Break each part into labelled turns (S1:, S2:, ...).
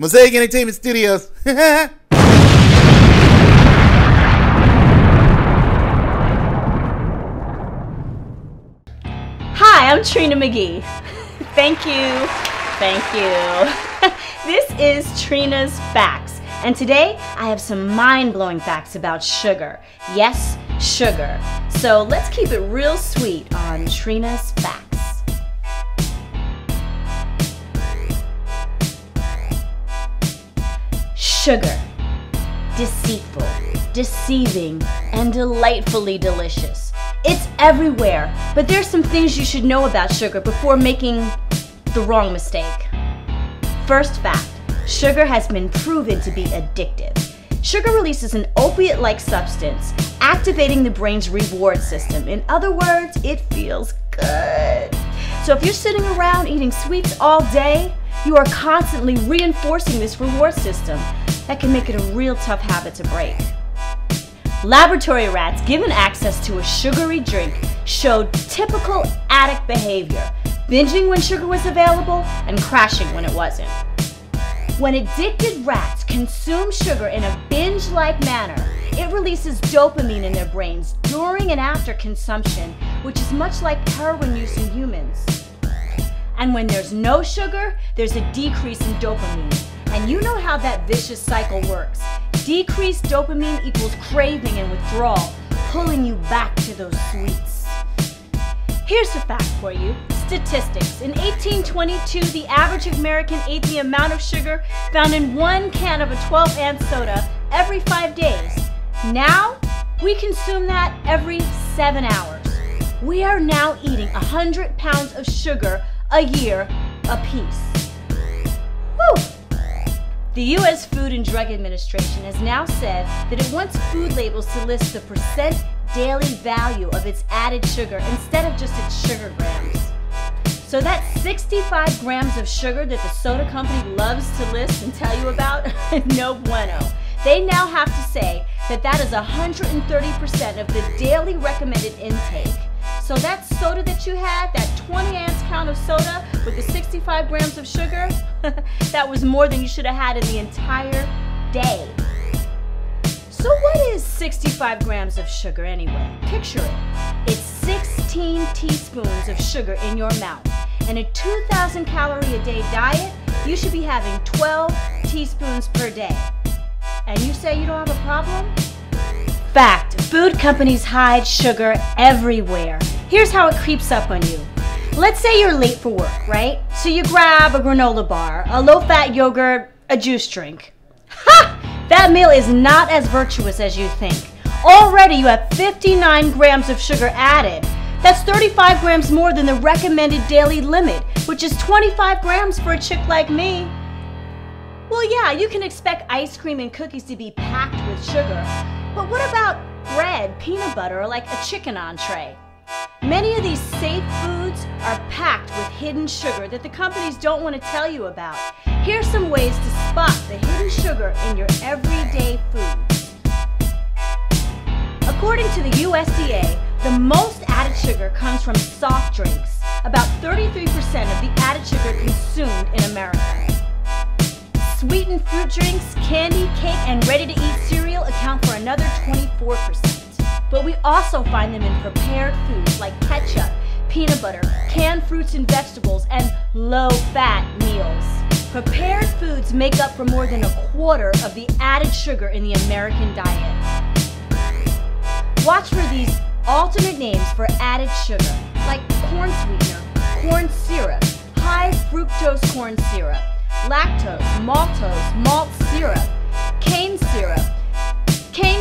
S1: Mosaic Entertainment Studios.
S2: Hi, I'm Trina Mcgee. Thank you. Thank you. This is Trina's Facts, and today I have some mind-blowing facts about sugar. Yes, sugar. So let's keep it real sweet on Trina's Facts. Sugar. Deceitful, deceiving, and delightfully delicious. It's everywhere, but there's some things you should know about sugar before making the wrong mistake. First fact, sugar has been proven to be addictive. Sugar releases an opiate-like substance, activating the brain's reward system. In other words, it feels good. So if you're sitting around eating sweets all day, you are constantly reinforcing this reward system. That can make it a real tough habit to break. Laboratory rats given access to a sugary drink showed typical addict behavior, binging when sugar was available and crashing when it wasn't. When addicted rats consume sugar in a binge-like manner, it releases dopamine in their brains during and after consumption, which is much like heroin use in humans. And when there's no sugar, there's a decrease in dopamine. And you know how that vicious cycle works. Decreased dopamine equals craving and withdrawal, pulling you back to those sweets. Here's a fact for you. Statistics. In 1822, the average American ate the amount of sugar found in one can of a 12-ounce soda every 5 days. Now, we consume that every 7 hours. We are now eating 100 pounds of sugar a year apiece. Woo! The U.S. Food and Drug Administration has now said that it wants food labels to list the percent daily value of its added sugar instead of just its sugar grams. So that 65 grams of sugar that the soda company loves to list and tell you about, no bueno. They now have to say that that is 130% of the daily recommended intake. So that soda that you had, that 20-ounce count of soda with the 65 grams of sugar, that was more than you should have had in the entire day. So what is 65 grams of sugar anyway? Picture it. It's 16 teaspoons of sugar in your mouth. In a 2,000 calorie a day diet, you should be having 12 teaspoons per day. And you say you don't have a problem? Fact, food companies hide sugar everywhere. Here's how it creeps up on you. Let's say you're late for work, right? So you grab a granola bar, a low-fat yogurt, a juice drink. Ha! That meal is not as virtuous as you think. Already you have 59 grams of sugar added. That's 35 grams more than the recommended daily limit, which is 25 grams for a chick like me. Well, yeah, you can expect ice cream and cookies to be packed with sugar, but what about bread, peanut butter, or like a chicken entree? Many of these safe foods are packed with hidden sugar that the companies don't want to tell you about. Here's some ways to spot the hidden sugar in your everyday foods. According to the USDA, the most added sugar comes from soft drinks, about 33% of the added sugar consumed in America. Sweetened fruit drinks, candy, cake, and ready-to-eat cereal account for another 24%. But we also find them in prepared foods like ketchup, peanut butter, canned fruits and vegetables, and low-fat meals. Prepared foods make up for more than a quarter of the added sugar in the American diet. Watch for these alternate names for added sugar, like corn sweetener, corn syrup, high fructose corn syrup, lactose, maltose, malt syrup, cane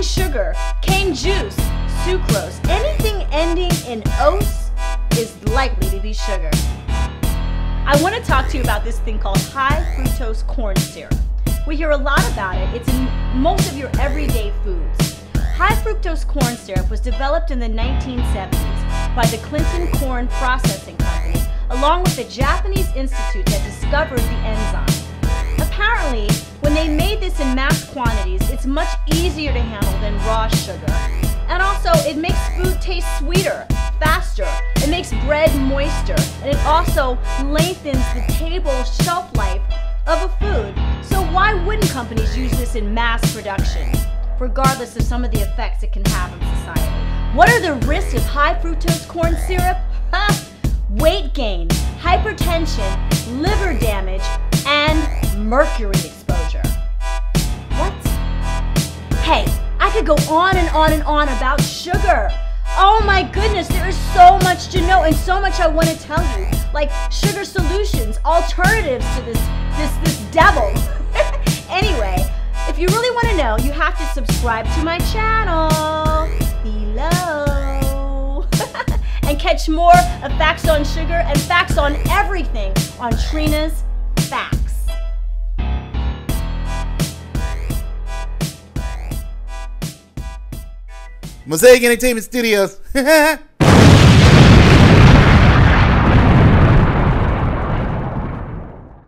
S2: sugar, cane juice, sucrose. Anything ending in ose is likely to be sugar. I want to talk to you about this thing called high fructose corn syrup. We hear a lot about it. It's in most of your everyday foods. High fructose corn syrup was developed in the 1970s by the Clinton Corn Processing Company, along with the Japanese institute that discovered the enzyme. Apparently, when they made this in mass quantities, it's much easier to handle than raw sugar. And also, it makes food taste sweeter, faster. It makes bread moister, and it also lengthens the table shelf life of a food. So why wouldn't companies use this in mass production, regardless of some of the effects it can have on society? What are the risks of high fructose corn syrup? Weight gain, hypertension, liver damage, and mercury exposure. What? Hey, I could go on and on and on about sugar. Oh my goodness, there is so much to know and so much I want to tell you. Like sugar solutions, alternatives to this devil. Anyway, if you really want to know, you have to subscribe to my channel below. And catch more of facts on sugar and facts on everything on Trina's Facts.
S1: Mosaic Entertainment Studios.